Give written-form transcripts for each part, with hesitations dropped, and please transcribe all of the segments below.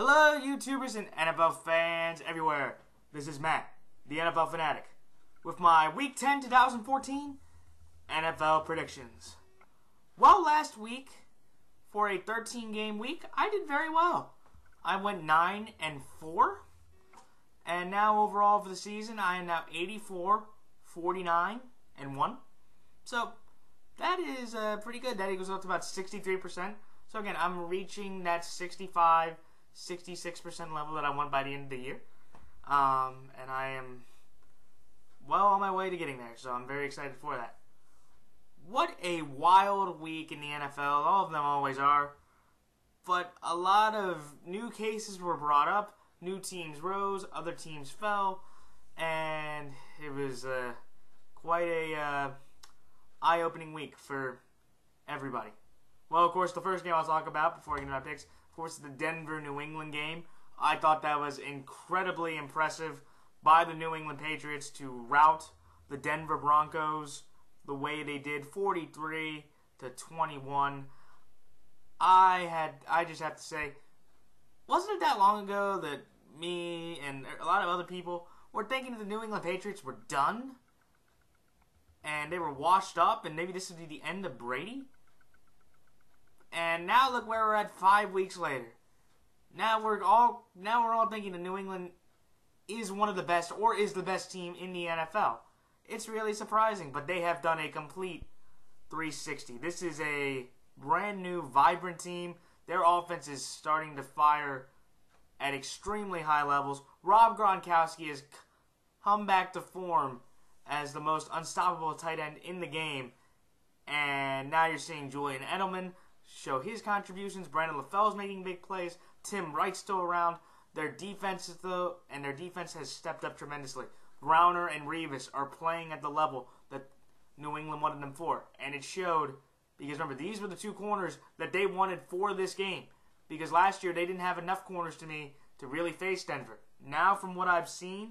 Hello, YouTubers and NFL fans everywhere. This is Matt, the NFL Fanatic, with my Week 10 2014 NFL predictions. Well, last week, for a 13-game week, I did very well. I went 9-4, and now overall for the season, I am now 84, 49, and 1. So, that is pretty good. That equals up to about 63%. So again, I'm reaching that 65, 66% level that I want by the end of the year. And I am well on my way to getting there, so I'm very excited for that. What a wild week in the NFL. All of them always are. But a lot of new cases were brought up. New teams rose, other teams fell. And it was quite a eye-opening week for everybody. Well, of course, the first game I'll talk about before I get into my picks, of course, the Denver-New England game. I thought that was incredibly impressive by the New England Patriots to rout the Denver Broncos the way they did, 43-21. I just have to say, wasn't it that long ago that me and a lot of other people were thinking that the New England Patriots were done? And they were washed up, and maybe this would be the end of Brady? And now look where we're at 5 weeks later. Now we're all thinking that New England is one of the best, or is the best team in the NFL. It's really surprising, but they have done a complete 360. This is a brand new, vibrant team. Their offense is starting to fire at extremely high levels. Rob Gronkowski has come back to form as the most unstoppable tight end in the game. And now you're seeing Julian Edelman show his contributions. Brandon LaFell's making big plays. Tim Wright's still around. Their defense has stepped up tremendously. Browner and Revis are playing at the level that New England wanted them for. And it showed, because remember, these were the two corners that they wanted for this game. Because last year they didn't have enough corners to me to really face Denver. Now, from what I've seen,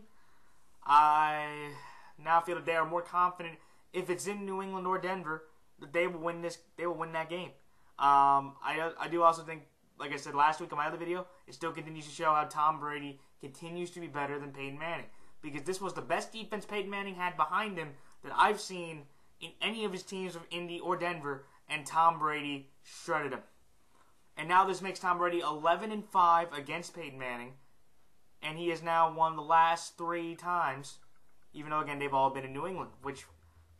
I now feel that they are more confident if it's in New England or Denver that they will win that game. I do also think, like I said last week on my other video, it still continues to show how Tom Brady continues to be better than Peyton Manning. Because this was the best defense Peyton Manning had behind him that I've seen in any of his teams of Indy or Denver, and Tom Brady shredded him. And now this makes Tom Brady 11-5 against Peyton Manning, and he has now won the last 3 times, even though, again, they've all been in New England, which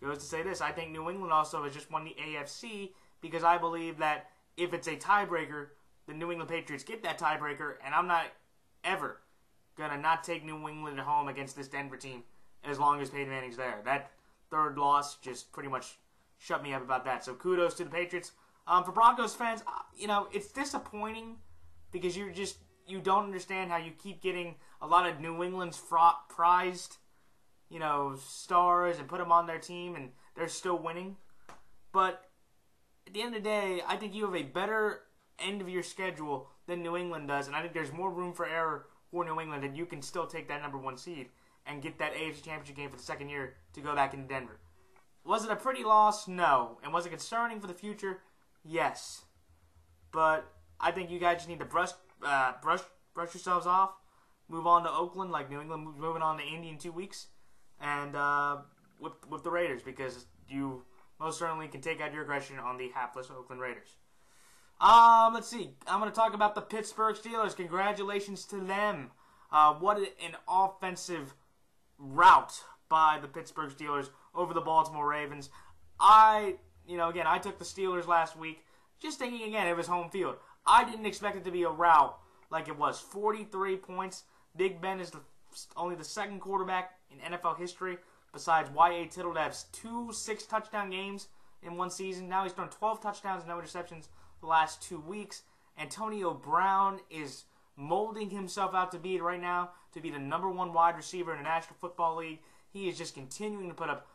goes to say this. I think New England also has just won the AFC, because I believe that if it's a tiebreaker, the New England Patriots get that tiebreaker, and I'm not ever going to not take New England at home against this Denver team as long as Peyton Manning's there. That third loss just pretty much shut me up about that. So kudos to the Patriots. For Broncos fans, it's disappointing because you don't understand how you keep getting a lot of New England's prized, stars and put them on their team and they're still winning. But at the end of the day, I think you have a better end of your schedule than New England does, and I think there's more room for error for New England, and you can still take that number 1 seed and get that AFC Championship game for the second year to go back into Denver. Was it a pretty loss? No. And was it concerning for the future? Yes. But I think you guys just need to brush yourselves off, move on to Oakland like New England moving on to Indy in 2 weeks, and with the Raiders, because you most certainly can take out your aggression on the hapless Oakland Raiders. Let's see. I'm going to talk about the Pittsburgh Steelers. Congratulations to them. What an offensive rout by the Pittsburgh Steelers over the Baltimore Ravens. I took the Steelers last week, just thinking, again, it was home field. I didn't expect it to be a rout like it was. 43 points. Big Ben is only the second quarterback in NFL history, besides Y.A. Tittle, to have 2 6-touchdown games in one season. Now he's thrown 12 touchdowns and no interceptions the last 2 weeks. Antonio Brown is molding himself out to be right now to be the number 1 wide receiver in the National Football League. He is just continuing to put up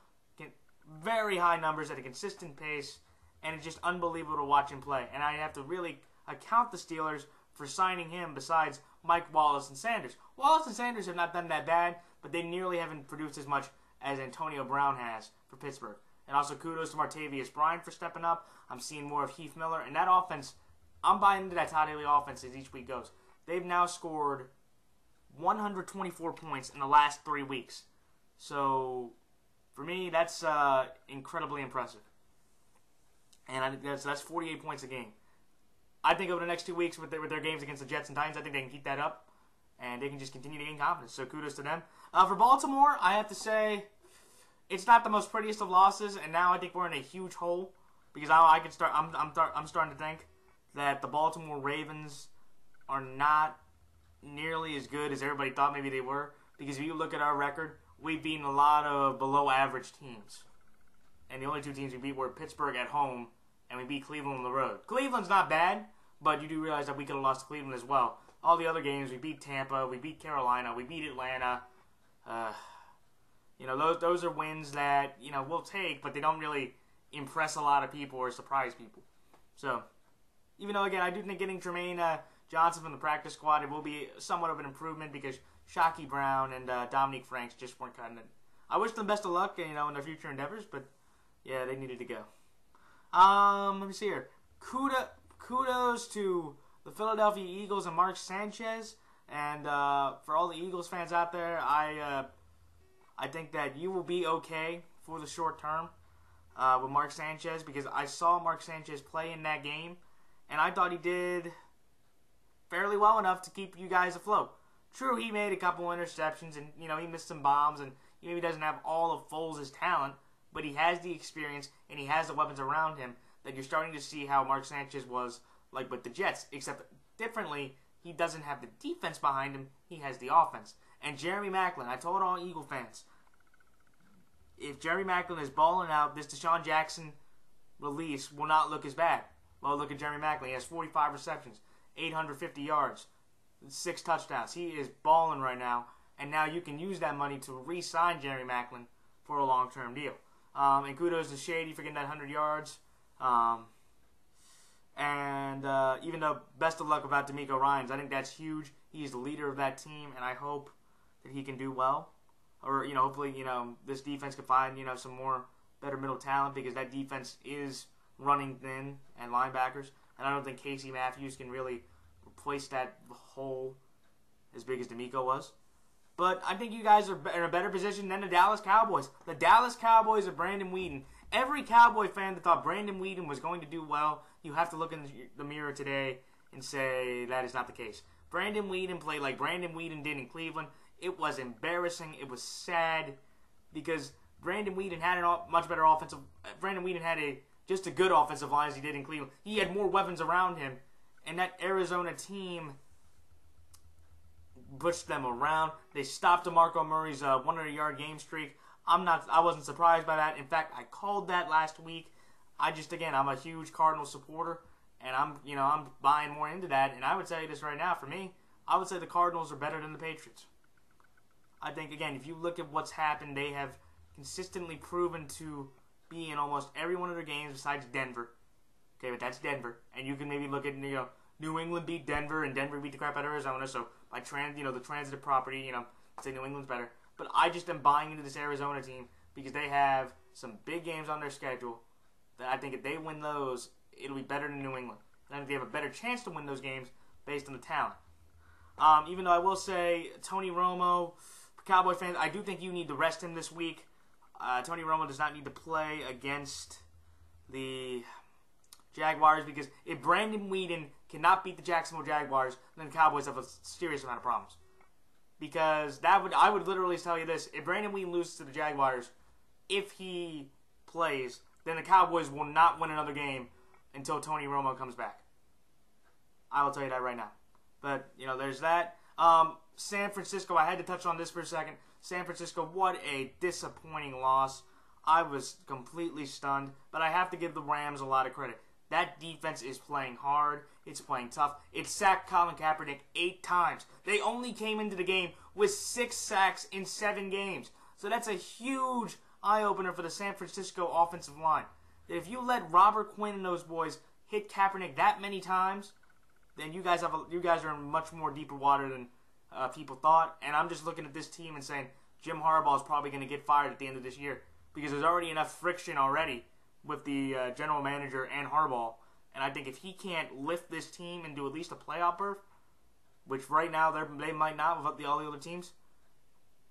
very high numbers at a consistent pace, and it's just unbelievable to watch him play. And I have to really account the Steelers for signing him besides Mike Wallace and Sanders. Wallace and Sanders have not done that bad, but they nearly haven't produced as much as Antonio Brown has for Pittsburgh. And also kudos to Martavius Bryant for stepping up. I'm seeing more of Heath Miller. And that offense, I'm buying into that Todd Haley offense as each week goes. they've now scored 124 points in the last 3 weeks. So, for me, that's incredibly impressive. And I think that's 48 points a game. I think over the next 2 weeks with their games against the Jets and Titans, I think they can keep that up. And they can just continue to gain confidence. So kudos to them. For Baltimore, I have to say, it's not the most prettiest of losses. And now I think we're in a huge hole. Because I'm starting to think that the Baltimore Ravens are not nearly as good as everybody thought maybe they were. Because if you look at our record, we've beaten a lot of below-average teams. And the only 2 teams we beat were Pittsburgh at home, and we beat Cleveland on the road. Cleveland's not bad, but you do realize that we could have lost to Cleveland as well. All the other games, we beat Tampa, we beat Carolina, we beat Atlanta. Those are wins that, we'll take, but they don't really impress a lot of people or surprise people. So, even though, again, I do think getting Jermaine Johnson from the practice squad, it will be somewhat of an improvement because Shockey Brown and Dominique Franks just weren't cutting it. I wish them best of luck, in their future endeavors, but yeah, they needed to go. Let me see here. Kudos to the Philadelphia Eagles and Mark Sanchez. And for all the Eagles fans out there, I think that you will be okay for the short term with Mark Sanchez because I saw Mark Sanchez play in that game, and I thought he did fairly well enough to keep you guys afloat. True, he made a couple interceptions, and he missed some bombs, and he maybe doesn't have all of Foles' talent, but he has the experience and he has the weapons around him that you're starting to see how Mark Sanchez was like with the Jets, except differently, he doesn't have the defense behind him, he has the offense. And Jeremy Maclin, I told all Eagle fans, if Jeremy Maclin is balling out, this Deshaun Jackson release will not look as bad. Well, look at Jeremy Maclin. He has 45 receptions, 850 yards, 6 touchdowns. He is balling right now, and now you can use that money to re-sign Jeremy Maclin for a long-term deal. And kudos to Shady for getting that 100 yards. Even though best of luck about D'Amico Ryans, I think that's huge. He's the leader of that team, and I hope that he can do well. Or, hopefully, this defense can find, some more better middle talent because that defense is running thin and linebackers. And I don't think Casey Matthews can really replace that hole as big as D'Amico was. But I think you guys are in a better position than the Dallas Cowboys. The Dallas Cowboys of Brandon Weeden. Every Cowboy fan that thought Brandon Weeden was going to do well, you have to look in the mirror today and say that is not the case. Brandon Weeden played like Brandon Weeden did in Cleveland. It was embarrassing. It was sad because Brandon Weeden had a much better offensive. Brandon Weeden had just a good offensive line as he did in Cleveland. He had more weapons around him, and that Arizona team pushed them around. They stopped DeMarco Murray's 100-yard game streak. I wasn't surprised by that. In fact, I called that last week. I'm a huge Cardinals supporter, and I'm buying more into that. And I would say this right now, for me, I would say the Cardinals are better than the Patriots. I think, again, if you look at what's happened, they have consistently proven to be in almost every one of their games besides Denver. Okay, but that's Denver. And you can maybe look at, New England beat Denver, and Denver beat the crap out of Arizona. So, by the transitive property, say New England's better. But I just am buying into this Arizona team because they have some big games on their schedule that I think if they win those, it'll be better than New England. And I think they have a better chance to win those games based on the talent. Even though I will say, Tony Romo, Cowboy fans, I do think you need to rest him this week. Tony Romo does not need to play against the Jaguars because if Brandon Weeden cannot beat the Jacksonville Jaguars, then the Cowboys have a serious amount of problems. Because I would literally tell you this, if Brandon Weeden loses to the Jaguars, if he plays, then the Cowboys will not win another game until Tony Romo comes back. I will tell you that right now. But, there's that. San Francisco, I had to touch on this for a second. San Francisco, what a disappointing loss. I was completely stunned, but I have to give the Rams a lot of credit. That defense is playing hard. It's playing tough. It sacked Colin Kaepernick 8 times. They only came into the game with 6 sacks in 7 games. So that's a huge eye-opener for the San Francisco offensive line. That if you let Robert Quinn and those boys hit Kaepernick that many times, then you guys are in much more deeper water than people thought. And I'm just looking at this team and saying Jim Harbaugh is probably going to get fired at the end of this year because there's already enough friction already with the general manager and Harbaugh. And I think if he can't lift this team into at least a playoff berth, which right now they might not with all the other teams.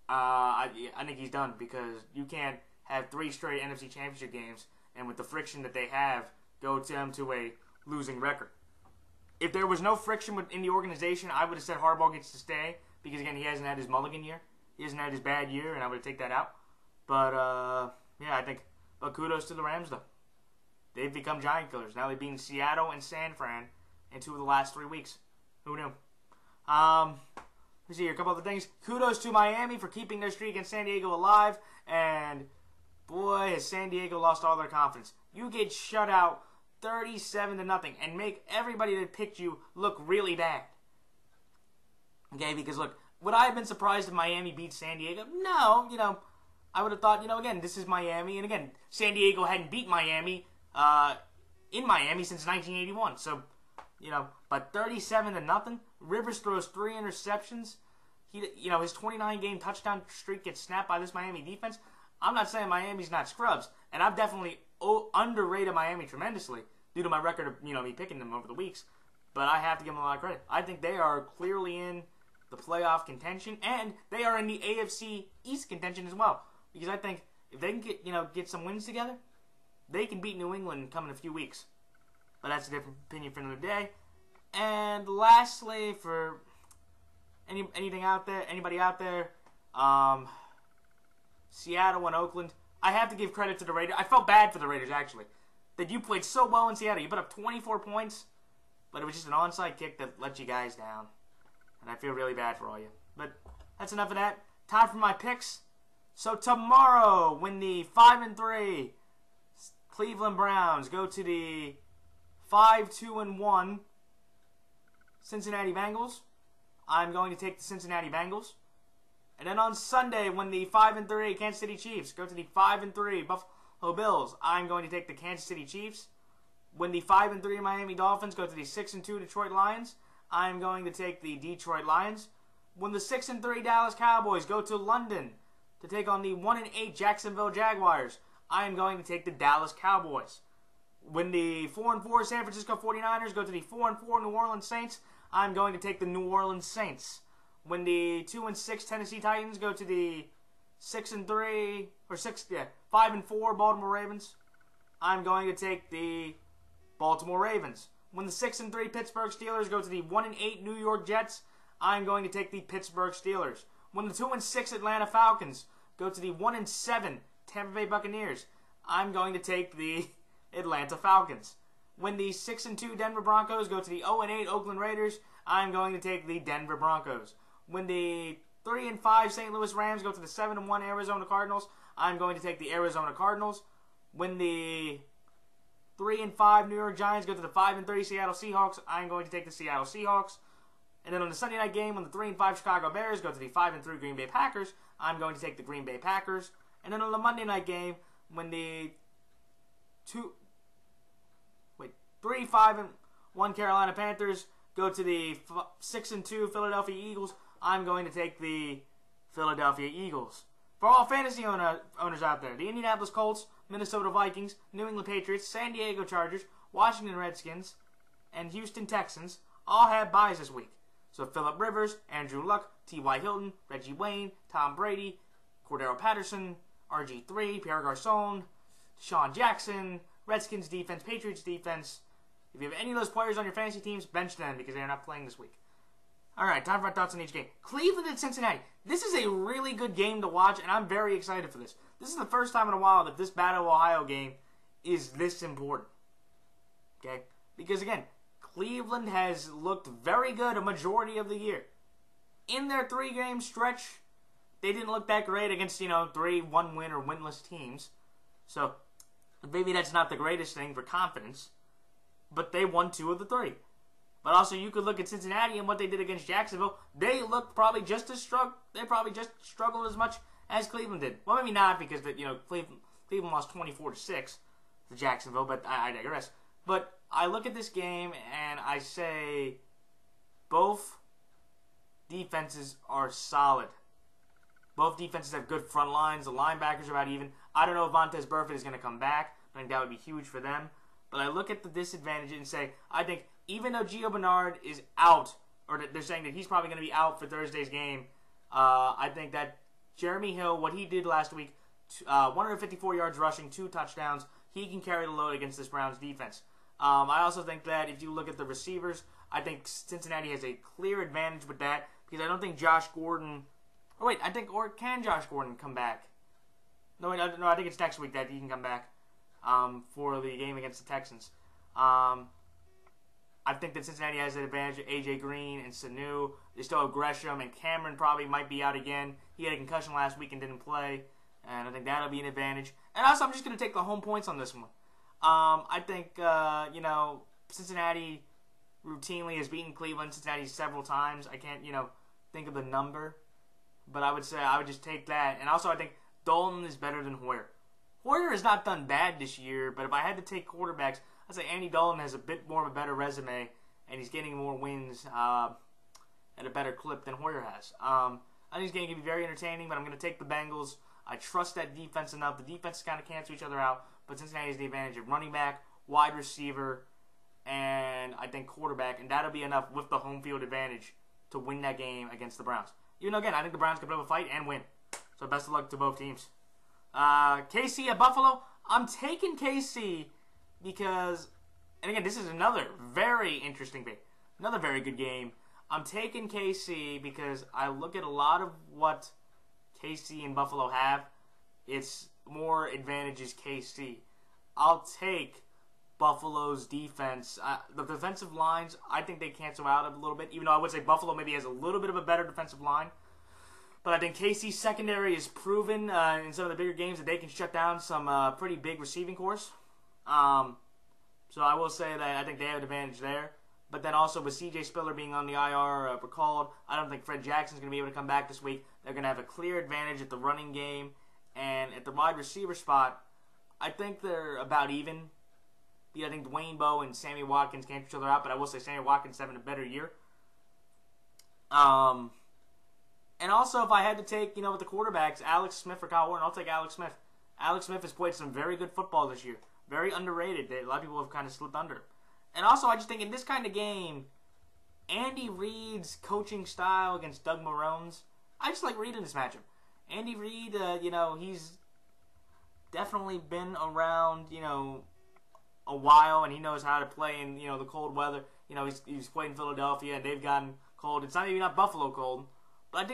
I think he's done because you can't have 3 straight NFC Championship games and with the friction that they have, go to them to a losing record. If there was no friction in the organization, I would have said Harbaugh gets to stay because, again, he hasn't had his mulligan year. He hasn't had his bad year, and I would take that out. But, yeah, I think, but kudos to the Rams, though. They've become giant killers. Now they've beaten Seattle and San Fran in 2 of the last 3 weeks. Who knew? Let's see here, a couple other things. Kudos to Miami for keeping their streak against San Diego alive, and boy, has San Diego lost all their confidence. You get shut out 37-0 and make everybody that picked you look really bad. Okay, because look, would I have been surprised if Miami beat San Diego? No, I would have thought, again, this is Miami, and again, San Diego hadn't beat Miami in Miami since 1981, so, but 37-0. Rivers throws 3 interceptions. His 29-game touchdown streak gets snapped by this Miami defense. I'm not saying Miami's not scrubs, and I've definitely underrated Miami tremendously due to my record of, me picking them over the weeks, but I have to give them a lot of credit. I think they are clearly in the playoff contention, and they are in the AFC East contention as well, because I think if they can get some wins together, they can beat New England come in a few weeks. But that's a different opinion for another day. And lastly, for anybody out there, Seattle and Oakland, I have to give credit to the Raiders. I felt bad for the Raiders, actually, that you played so well in Seattle. You put up 24 points, but it was just an onside kick that let you guys down. And I feel really bad for all you. But that's enough of that. Time for my picks. So tomorrow, when the 5-3 Cleveland Browns go to the 5-2-1 Cincinnati Bengals, I'm going to take the Cincinnati Bengals. And then on Sunday, when the 5-3 Kansas City Chiefs go to the 5-3 Buffalo Bills, I'm going to take the Kansas City Chiefs. When the 5-3 Miami Dolphins go to the 6-2 Detroit Lions, I'm going to take the Detroit Lions. When the 6-3 Dallas Cowboys go to London to take on the 1-8 Jacksonville Jaguars, I am going to take the Dallas Cowboys. When the 4-4 San Francisco 49ers go to the 4-4 New Orleans Saints, I'm going to take the New Orleans Saints. When the 2-6 Tennessee Titans go to the 5-4 Baltimore Ravens, I'm going to take the Baltimore Ravens. When the 6-3 Pittsburgh Steelers go to the 1-8 New York Jets, I'm going to take the Pittsburgh Steelers. When the 2-6 Atlanta Falcons go to the 1-7 Tampa Bay Buccaneers, I'm going to take the Atlanta Falcons. When the 6-2 Denver Broncos go to the 0-8 Oakland Raiders, I'm going to take the Denver Broncos. When the 3-5 St. Louis Rams go to the 7-1 Arizona Cardinals, I'm going to take the Arizona Cardinals. When the 3-5 New York Giants go to the 5-3 Seattle Seahawks, I'm going to take the Seattle Seahawks. And then on the Sunday night game, when the 3-5 Chicago Bears go to the 5-3 Green Bay Packers, I'm going to take the Green Bay Packers. And then on the Monday night game, when the 3-5-1 Carolina Panthers go to the 6-2 Philadelphia Eagles, I'm going to take the Philadelphia Eagles. For all fantasy owners out there, the Indianapolis Colts, Minnesota Vikings, New England Patriots, San Diego Chargers, Washington Redskins, and Houston Texans all have buys this week. So Phillip Rivers, Andrew Luck, T.Y. Hilton, Reggie Wayne, Tom Brady, Cordero Patterson, RG3, Pierre Garçon, Deshaun Jackson, Redskins defense, Patriots defense. If you have any of those players on your fantasy teams, bench them because they're not playing this week. Alright, time for my thoughts on each game. Cleveland and Cincinnati. This is a really good game to watch, and I'm very excited for this. This is the first time in a while that this Battle of Ohio game is this important. Okay? Because, again, Cleveland has looked very good a majority of the year. In their 3-game stretch, they didn't look that great against, 3 one-win or winless teams. So, maybe that's not the greatest thing for confidence. But they won 2 of the 3. But also, you could look at Cincinnati and what they did against Jacksonville. They looked probably just as they probably just struggled as much as Cleveland did. Well, maybe not because Cleveland lost 24-6 to Jacksonville, but I digress. But I look at this game and I say both defenses are solid. Both defenses have good front lines. The linebackers are about even. I don't know if Vontaze Burfict is going to come back. I think that would be huge for them. But I look at the disadvantage and say, I think even though Gio Bernard is out or they're saying that he's probably going to be out for Thursday's game. I think that Jeremy Hill, what he did last week, 154 yards rushing, 2 touchdowns, he can carry the load against this Browns defense. I also think that if you look at the receivers, I think Cincinnati has a clear advantage with that because I don't think Josh Gordon. Or can Josh Gordon come back? No, I think it's next week that he can come back for the game against the Texans. I think that Cincinnati has an advantage of A.J. Green and Sanu. They still have Gresham, and Cameron probably might be out again. He had a concussion last week and didn't play, and I think that'll be an advantage. And also, I'm just going to take the home points on this one. I think, Cincinnati routinely has beaten Cleveland, Cincinnati several times. I can't, think of the number, but I would say I would just take that. And also, I think Dalton is better than Hoyer. Hoyer has not done bad this year, but if I had to take quarterbacks, I'd say Andy Dalton has a bit more of a better resume, and he's getting more wins at a better clip than Hoyer has. I think it's going to be very entertaining, but I'm going to take the Bengals. I trust that defense enough. The defenses kind of cancel each other out, but Cincinnati has the advantage of running back, wide receiver, and I think quarterback, and that'll be enough with the home field advantage to win that game against the Browns. Even though, again, I think the Browns can put up a fight and win. So best of luck to both teams. KC at Buffalo. I'm taking KC because, and again, this is another very interesting game. Another very good game. I'm taking KC because I look at a lot of what KC and Buffalo have. It's more advantages KC. I'll take Buffalo's defense. The defensive lines, I think they cancel out a little bit, even though I would say Buffalo maybe has a little bit of a better defensive line. But I think KC's secondary is proven in some of the bigger games that they can shut down some pretty big receiving cores. So I will say that I think they have an advantage there. But then also with C.J. Spiller being on the IR recalled, I don't think Fred Jackson's going to be able to come back this week. They're going to have a clear advantage at the running game. And at the wide receiver spot, I think they're about even. I think Dwayne Bowe and Sammy Watkins cancel each other out, but I will say Sammy Watkins having a better year. And also, if I had to take, with the quarterbacks, Alex Smith or Kyle Orton, I'll take Alex Smith. Alex Smith has played some very good football this year. Very underrated. A lot of people have kind of slipped under. And also, I just think in this kind of game, Andy Reid's coaching style against Doug Marrone's, I just like Reid in this matchup. Andy Reid, he's definitely been around, a while, and he knows how to play in, the cold weather. He's played in Philadelphia, and they've gotten cold. It's not Buffalo cold. But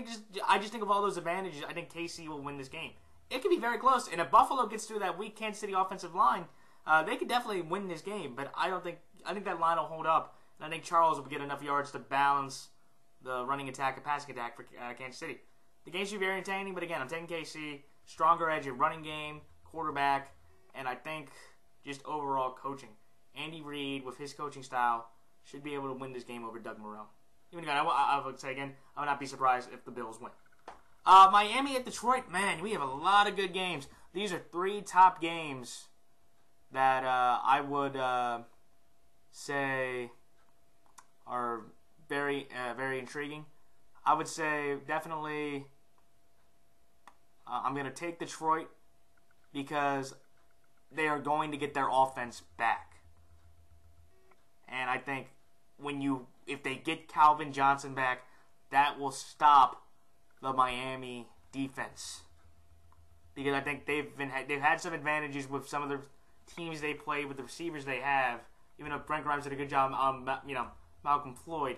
I just think of all those advantages. I think KC will win this game. It could be very close, and if Buffalo gets through that weak Kansas City offensive line, they could definitely win this game. But I think that line will hold up, and I think Charles will get enough yards to balance the running attack and passing attack for Kansas City. The game should be very entertaining, but again, I'm taking KC. Stronger edge at running game, quarterback, and I think just overall coaching. Andy Reid, with his coaching style, should be able to win this game over Doug Marrone. Even again, I would say again, I would not be surprised if the Bills win. Miami at Detroit, man, we have a lot of good games. These are 3 top games that I would say are very, very intriguing. I would say definitely I'm going to take Detroit because they are going to get their offense back. And I think if they get Calvin Johnson back, that will stop the Miami defense. Because I think they've had some advantages with some of the teams they play with the receivers they have. Even though Brent Grimes did a good job on Malcolm Floyd,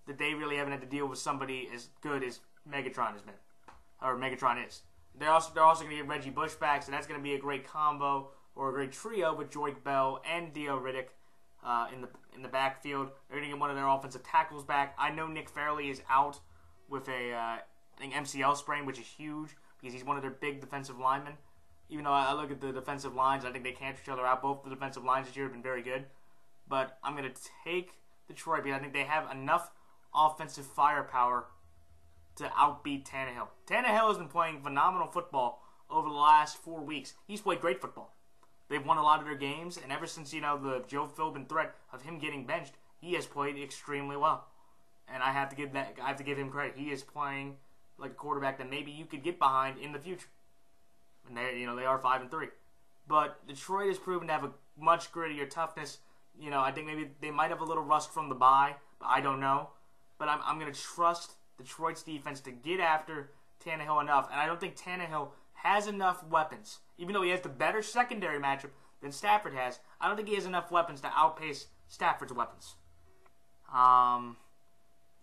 that they really haven't had to deal with somebody as good as Megatron has been, or Megatron is. They're also going to get Reggie Bush back, so that's going to be a great combo or a great trio with Joique Bell and Dio Riddick in the backfield. They're going to get one of their offensive tackles back. I know Nick Fairley is out with a MCL sprain, which is huge because he's one of their big defensive linemen. Even though I look at the defensive lines, I think they cancel each other out. Both the defensive lines this year have been very good. But I'm going to take Detroit because I think they have enough offensive firepower to outbeat Tannehill. Tannehill has been playing phenomenal football over the last 4 weeks. He's played great football. They've won a lot of their games, and ever since, the Joe Philbin threat of him getting benched, he has played extremely well. And I have to give him credit. He is playing like a quarterback that maybe you could get behind in the future. And they are 5-3. But Detroit has proven to have a much grittier toughness. I think maybe they might have a little rust from the bye, but I don't know. but I'm going to trust Detroit's defense to get after Tannehill enough. And I don't think Tannehill has enough weapons. Even though he has the better secondary matchup than Stafford has, I don't think he has enough weapons to outpace Stafford's weapons.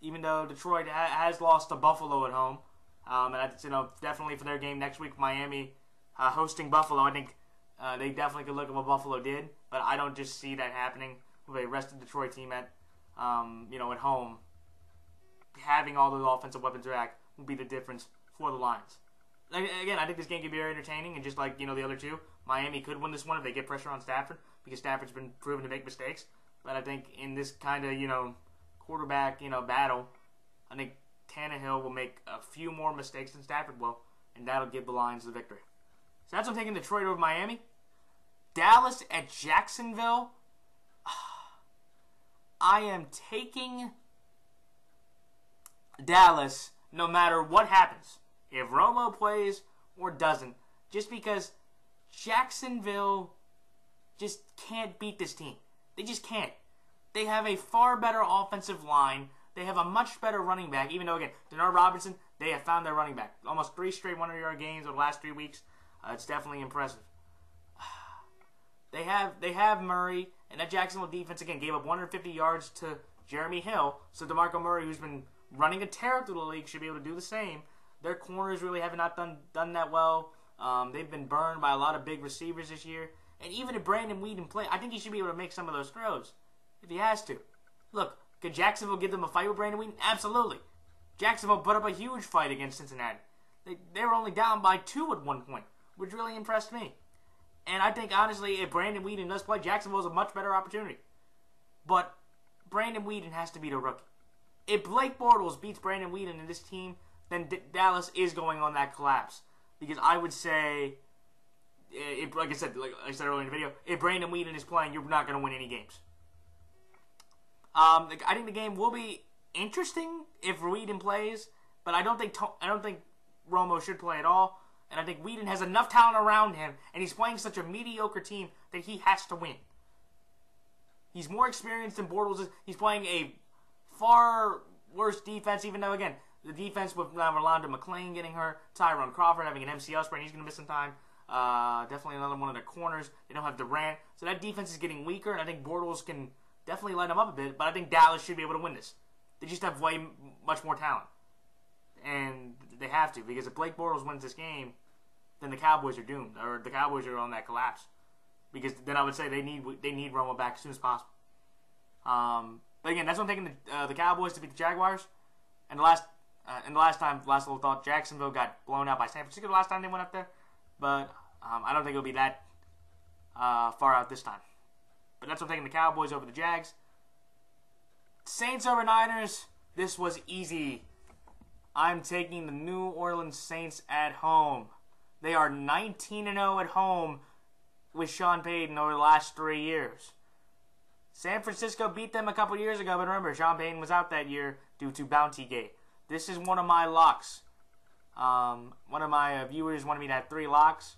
Even though Detroit has lost to Buffalo at home, and that's, definitely for their game next week, Miami hosting Buffalo, I think they definitely could look at what Buffalo did, but I don't just see that happening with a rested Detroit team at home. Having all those offensive weapons back will be the difference for the Lions. Again, I think this game could be very entertaining, and just like, the other two, Miami could win this one if they get pressure on Stafford, because Stafford's been proven to make mistakes. But I think in this kind of, quarterback, battle, I think Tannehill will make a few more mistakes than Stafford will, and that'll give the Lions the victory. So that's what I'm taking Detroit over Miami. Dallas at Jacksonville. I am taking Dallas no matter what happens. If Romo plays or doesn't, just because Jacksonville just can't beat this team. They just can't. They have a far better offensive line. They have a much better running back, even though, again, Denard Robinson, they have found their running back. Almost 3 straight 100-yard games over the last 3 weeks. It's definitely impressive. They have Murray, and that Jacksonville defense, again, gave up 150 yards to Jeremy Hill. So DeMarco Murray, who's been running a terror through the league, should be able to do the same. Their corners really have not done that well. They've been burned by a lot of big receivers this year. And even if Brandon Weeden play, I think he should be able to make some of those throws if he has to. Look, could Jacksonville give them a fight with Brandon Weeden? Absolutely. Jacksonville put up a huge fight against Cincinnati. They were only down by 2 at one point, which really impressed me. And I think, honestly, if Brandon Weeden does play, Jacksonville is a much better opportunity. But Brandon Weeden has to beat a rookie. If Blake Bortles beats Brandon Weeden in this team, then Dallas is going on that collapse. Because I would say, like I said earlier in the video, if Brandon Weeden is playing, you're not going to win any games. I think the game will be interesting if Weeden plays, but I don't think Romo should play at all. And I think Weeden has enough talent around him, and he's playing such a mediocre team that he has to win. He's more experienced than Bortles is. He's playing a far worse defense, even though, again, the defense with Rolando McClain getting hurt, Tyrone Crawford having an MCL sprain, he's going to miss some time. Definitely another one of their corners. They don't have Durant. So that defense is getting weaker, and I think Bortles can definitely light them up a bit, but I think Dallas should be able to win this. They just have way much more talent. And they have to, because if Blake Bortles wins this game, then the Cowboys are doomed, or the Cowboys are on that collapse. Because then I would say they need Romo back as soon as possible. But again, that's what I'm taking the Cowboys to beat the Jaguars. And the last little thought, Jacksonville got blown out by San Francisco the last time they went up there. But I don't think it'll be that far out this time. But that's what I'm taking the Cowboys over the Jags. Saints over Niners. This was easy. I'm taking the New Orleans Saints at home. They are 19-0 at home with Sean Payton over the last 3 years. San Francisco beat them a couple years ago, but remember, Sean Payton was out that year due to Bounty Gate. This is one of my locks. One of my viewers wanted me to have 3 locks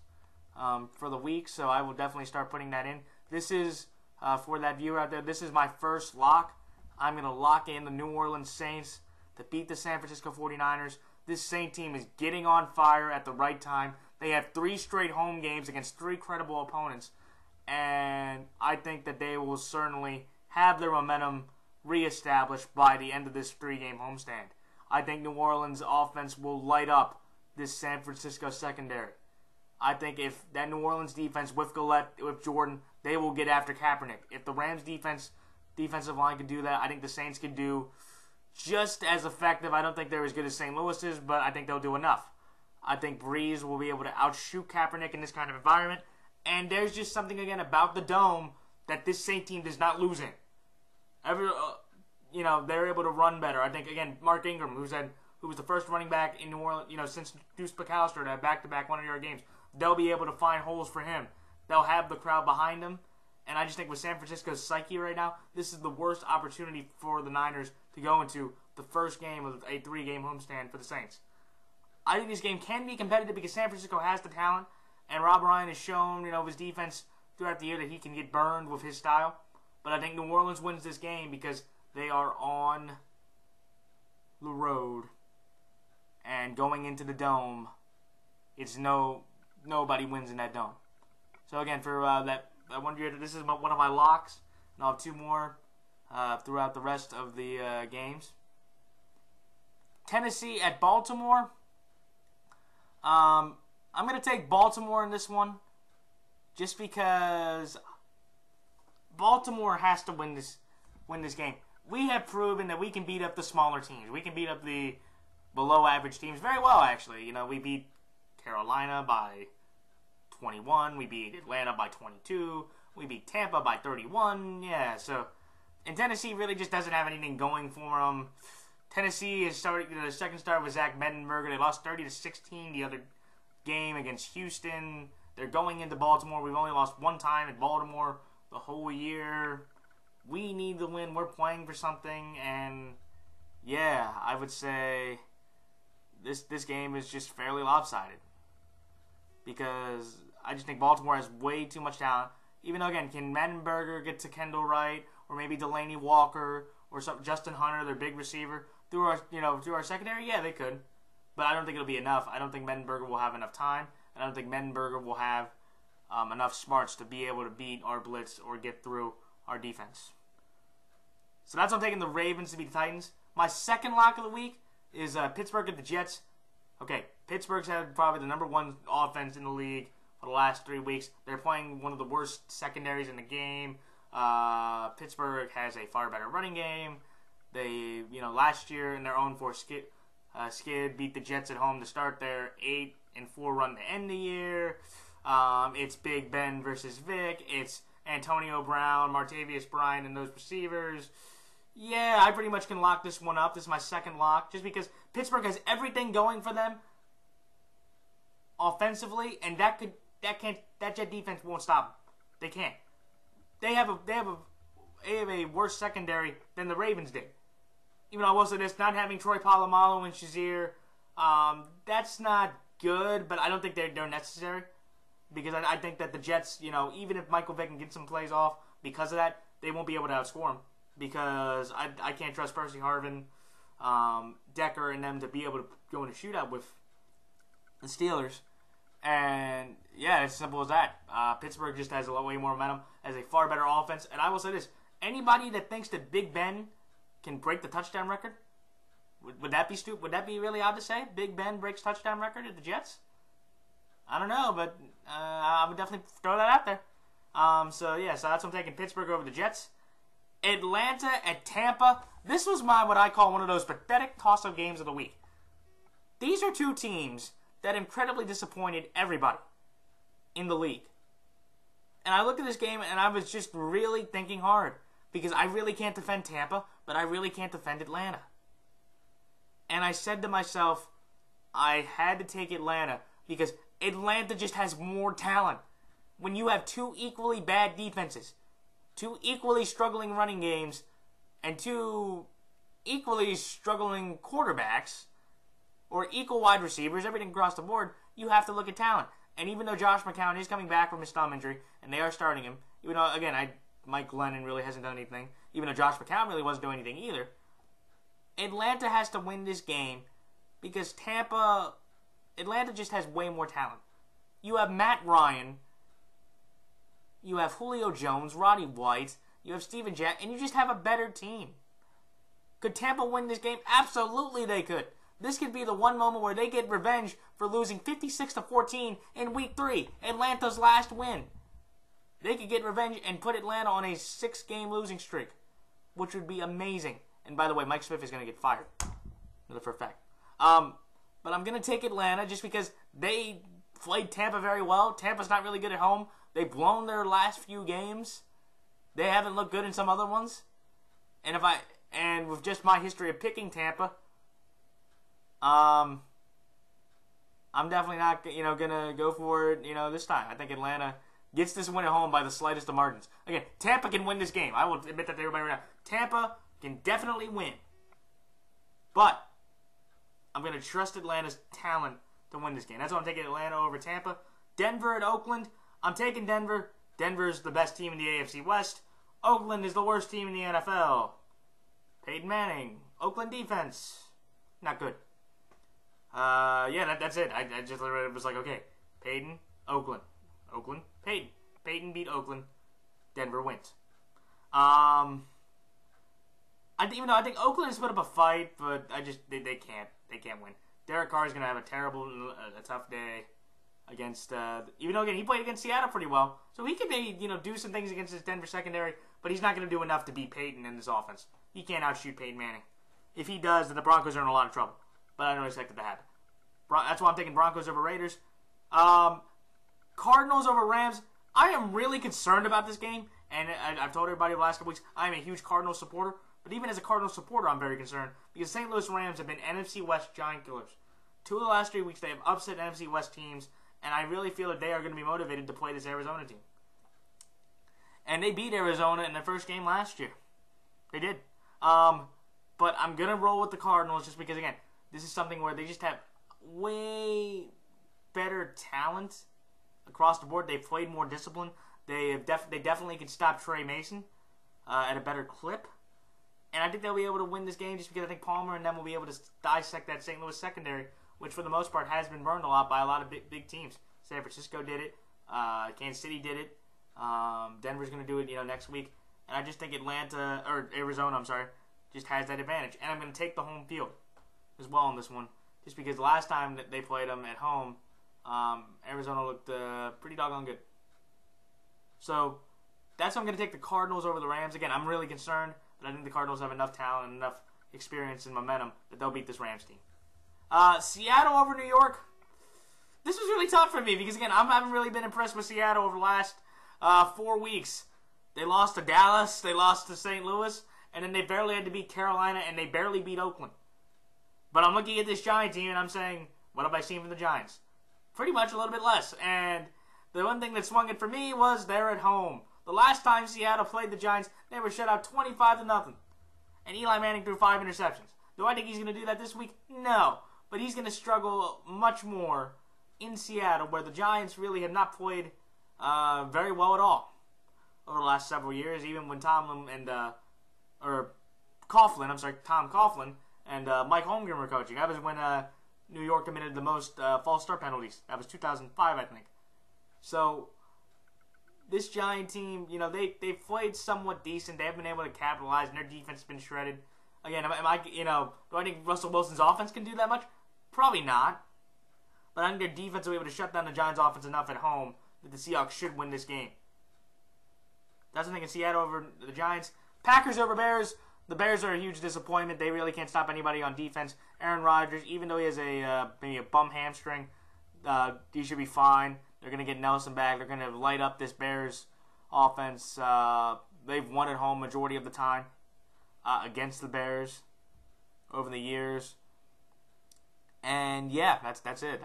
for the week, so I will definitely start putting that in. This is, for that viewer out there, this is my first lock. I'm going to lock in the New Orleans Saints to beat the San Francisco 49ers. This Saint team is getting on fire at the right time. They have 3 straight home games against 3 credible opponents. And I think that they will certainly have their momentum reestablished by the end of this 3-game homestand. I think New Orleans' offense will light up this San Francisco secondary. I think if that New Orleans defense with Gillette, with Jordan, they will get after Kaepernick. If the Rams' defensive line could do that, I think the Saints could do just as effective. I don't think they're as good as St. Louis's, but I think they'll do enough. I think Breeze will be able to outshoot Kaepernick in this kind of environment. And there's just something, again, about the Dome that this Saint team does not lose in. They're able to run better. I think, again, Mark Ingram, who was the first running back in New Orleans, since Deuce McAllister to have back-to-back 100-yard games, they'll be able to find holes for him. They'll have the crowd behind them. And I just think with San Francisco's psyche right now, this is the worst opportunity for the Niners to go into the first game of a 3-game homestand for the Saints. I think this game can be competitive because San Francisco has the talent, and Rob Ryan has shown, his defense throughout the year that he can get burned with his style. But I think New Orleans wins this game because they are on the road and going into the dome, it's nobody wins in that dome. So again, for that one year, this is one of my locks, and I'll have two more throughout the rest of the games. Tennessee at Baltimore. I'm going to take Baltimore in this one, just because Baltimore has to win this game. We have proven that we can beat up the smaller teams. We can beat up the below average teams very well, actually. You know, we beat Carolina by 21. We beat Atlanta by 22. We beat Tampa by 31. Yeah, so... And Tennessee really just doesn't have anything going for them. Tennessee is starting, the second start with Zach Mettenberger. They lost 30-16 the other game against Houston. They're going into Baltimore. We've only lost one time at Baltimore the whole year. We need the win. We're playing for something, and yeah, I would say this game is just fairly lopsided, because I just think Baltimore has way too much talent. Even though, again, can Mettenberger get to Kendall Wright, or maybe Delaney Walker, or Justin Hunter, their big receiver, through our secondary? Yeah, they could, but I don't think it'll be enough. I don't think Mettenberger will have enough time, and I don't think Mettenberger will have enough smarts to be able to beat our blitz or get through our defense. So that's why I'm taking the Ravens to beat the Titans. My second lock of the week is Pittsburgh at the Jets. Okay, Pittsburgh's had probably the number one offense in the league for the last 3 weeks. They're playing one of the worst secondaries in the game. Pittsburgh has a far better running game. They, last year in their own skid beat the Jets at home to start their 8-4 run to end the year. It's Big Ben versus Vic. It's Antonio Brown, Martavius Bryant, and those receivers. Yeah, I pretty much can lock this one up. This is my second lock, just because Pittsburgh has everything going for them offensively, and that Jet defense won't stop them. They can't. They have a worse secondary than the Ravens did. Even though I will say this, not having Troy Polamalu and Shazier, that's not good, but I don't think they're necessary. Because I think that the Jets, even if Michael Vick can get some plays off because of that, they won't be able to outscore him. Because I can't trust Percy Harvin, Decker, and them to be able to go in a shootout with the Steelers. And, yeah, it's as simple as that. Pittsburgh just has way more momentum, has a far better offense. And I will say this, anybody that thinks that Big Ben can break the touchdown record, would that be stupid? Would that be really odd to say? Big Ben breaks touchdown record at the Jets? I don't know, but I would definitely throw that out there. So that's what I'm taking, Pittsburgh over the Jets. Atlanta at Tampa. This was what I call one of those pathetic toss-up games of the week. These are two teams that incredibly disappointed everybody in the league. And I looked at this game, and I was just really thinking hard, because I really can't defend Tampa, but I really can't defend Atlanta. And I said to myself, I had to take Atlanta, because Atlanta just has more talent. When you have two equally bad defenses, two equally struggling running games, and two equally struggling quarterbacks, or equal wide receivers, everything across the board, you have to look at talent. And even though Josh McCown is coming back from his thumb injury, and they are starting him, even though, again, Mike Glennon really hasn't done anything, even though Josh McCown really wasn't doing anything either, Atlanta has to win this game, because Atlanta just has way more talent. You have Matt Ryan, you have Julio Jones, Roddy White, you have Steven Jack, and you just have a better team. Could Tampa win this game? Absolutely they could. This could be the one moment where they get revenge for losing 56-14 in Week 3, Atlanta's last win. They could get revenge and put Atlanta on a 6-game losing streak, which would be amazing. And by the way, Mike Smith is going to get fired, for a fact. But I'm going to take Atlanta just because they played Tampa very well. Tampa's not really good at home. They've blown their last few games. They haven't looked good in some other ones. And with just my history of picking Tampa, I'm definitely not, gonna go for it, this time. I think Atlanta gets this win at home by the slightest of margins. Again, Tampa can win this game. I will admit that to everybody right now. Tampa can definitely win. But I'm gonna trust Atlanta's talent to win this game. That's why I'm taking Atlanta over Tampa. Denver at Oakland. I'm taking Denver. Denver's the best team in the AFC West. Oakland is the worst team in the NFL. Peyton Manning. Oakland defense. Not good. Yeah, that's it. I just literally was like, okay, Peyton, Oakland, Peyton. Peyton beat Oakland. Denver wins. Even though I think Oakland has put up a fight, but they can't win. Derek Carr is gonna have a tough day against. Even though again he played against Seattle pretty well, so he could maybe do some things against his Denver secondary, but he's not gonna do enough to beat Peyton in this offense. He can't outshoot Peyton Manning. If he does, then the Broncos are in a lot of trouble. But I don't expect it to happen. That's why I'm taking Broncos over Raiders. Cardinals over Rams. I am really concerned about this game, and I've told everybody the last couple weeks I am a huge Cardinals supporter. But even as a Cardinals supporter, I'm very concerned because St. Louis Rams have been NFC West giant killers. 2 of the last 3 weeks, they have upset NFC West teams, and I really feel that they are going to be motivated to play this Arizona team. And they beat Arizona in their first game last year. They did. But I'm going to roll with the Cardinals just because, again, this is something where they just have way better talent across the board. They've played more discipline. They definitely can stop Trey Mason at a better clip. And I think they'll be able to win this game just because I think Palmer and them will be able to dissect that St. Louis secondary, which for the most part has been burned a lot by a lot of big teams. San Francisco did it. Kansas City did it. Denver's going to do it next week. And I just think Arizona, just has that advantage. And I'm going to take the home field as well on this one. Just because the last time that they played them at home, Arizona looked pretty doggone good. So that's why I'm going to take the Cardinals over the Rams. Again, I'm really concerned. But I think the Cardinals have enough talent and enough experience and momentum that they'll beat this Rams team. Seattle over New York. This was really tough for me because, again, I haven't really been impressed with Seattle over the last 4 weeks. They lost to Dallas, they lost to St. Louis, and then they barely had to beat Carolina, and they barely beat Oakland. But I'm looking at this Giant team, and I'm saying, what have I seen from the Giants? Pretty much a little bit less. And the one thing that swung it for me was they're at home. The last time Seattle played the Giants, they were shut out 25-0. And Eli Manning threw 5 interceptions. Do I think he's going to do that this week? No. But he's going to struggle much more in Seattle, where the Giants really have not played very well at all over the last several years, even when Tom Coughlin and Mike Holmgren were coaching. That was when New York committed the most false start penalties. That was 2005, I think. So this Giant team, they've played somewhat decent. They haven't been able to capitalize, and their defense has been shredded. Again, do I think Russell Wilson's offense can do that much? Probably not. But I think their defense will be able to shut down the Giants' offense enough at home that the Seahawks should win this game. That's what I'm thinking. Seattle over the Giants. Packers over Bears. The Bears are a huge disappointment. They really can't stop anybody on defense. Aaron Rodgers, even though he has maybe a bum hamstring, he should be fine. They're going to get Nelson back. They're going to light up this Bears offense. They've won at home majority of the time against the Bears over the years. And yeah, that's it.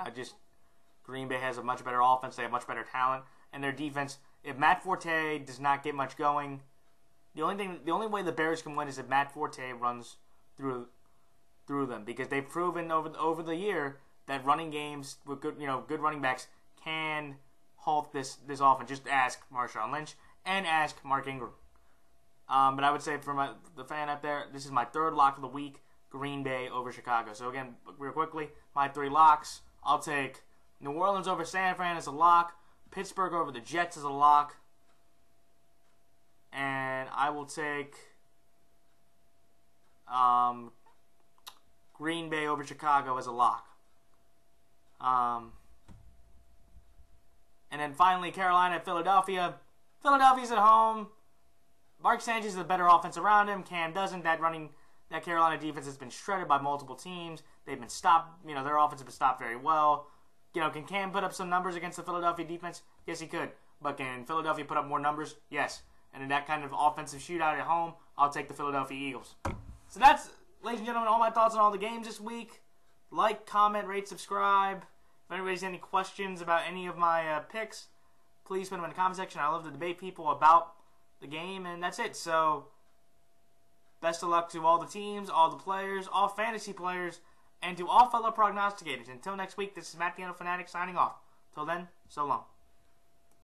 Green Bay has a much better offense. They have much better talent, and their defense. If Matt Forte does not get much going, the only way the Bears can win is if Matt Forte runs through them, because they've proven over the year that running games with good running backs can halt this offense. Just ask Marshawn Lynch and ask Mark Ingram. But I would say for the fan out there, this is my third lock of the week: Green Bay over Chicago. So again, real quickly, my 3 locks. I'll take New Orleans over San Fran as a lock. Pittsburgh over the Jets as a lock. And I will take Green Bay over Chicago as a lock. And then finally, Carolina at Philadelphia. Philadelphia's at home. Mark Sanchez has a better offense around him. Cam doesn't. That Carolina defense has been shredded by multiple teams. They've been stopped. Their offense has been stopped very well. Can Cam put up some numbers against the Philadelphia defense? Yes, he could. But can Philadelphia put up more numbers? Yes. And in that kind of offensive shootout at home, I'll take the Philadelphia Eagles. So that's, ladies and gentlemen, all my thoughts on all the games this week. Like, comment, rate, subscribe. If anybody has any questions about any of my picks, please put them in the comment section. I love to debate people about the game, and that's it. So, best of luck to all the teams, all the players, all fantasy players, and to all fellow prognosticators. Until next week, this is Matt the Fanatic signing off. Till then, so long.